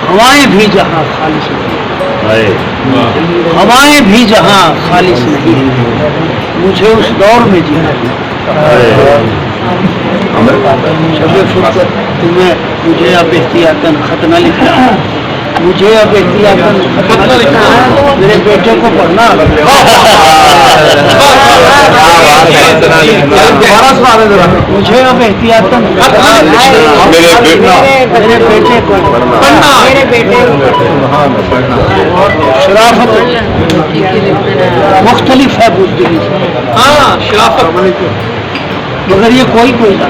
हवाएं भी जहाँ खालिश नहीं, हवाएं भी जहाँ खालिश नहीं, मुझे उस दौर में जीना है। शबे फुर्सत तुम्हें मुझे अब एहतियातन खत न लिखना, मुझे अब एहतियातन खत न लिखना, मेरे बेटे को पढ़ना। मुझे अब एहतियातन मेरे बेटे को पढ़ना, मेरे बेटे शराफत मुख्तलिफ है बुज़दिली से। हाँ शराफत, मगर ये कोई कोई ना।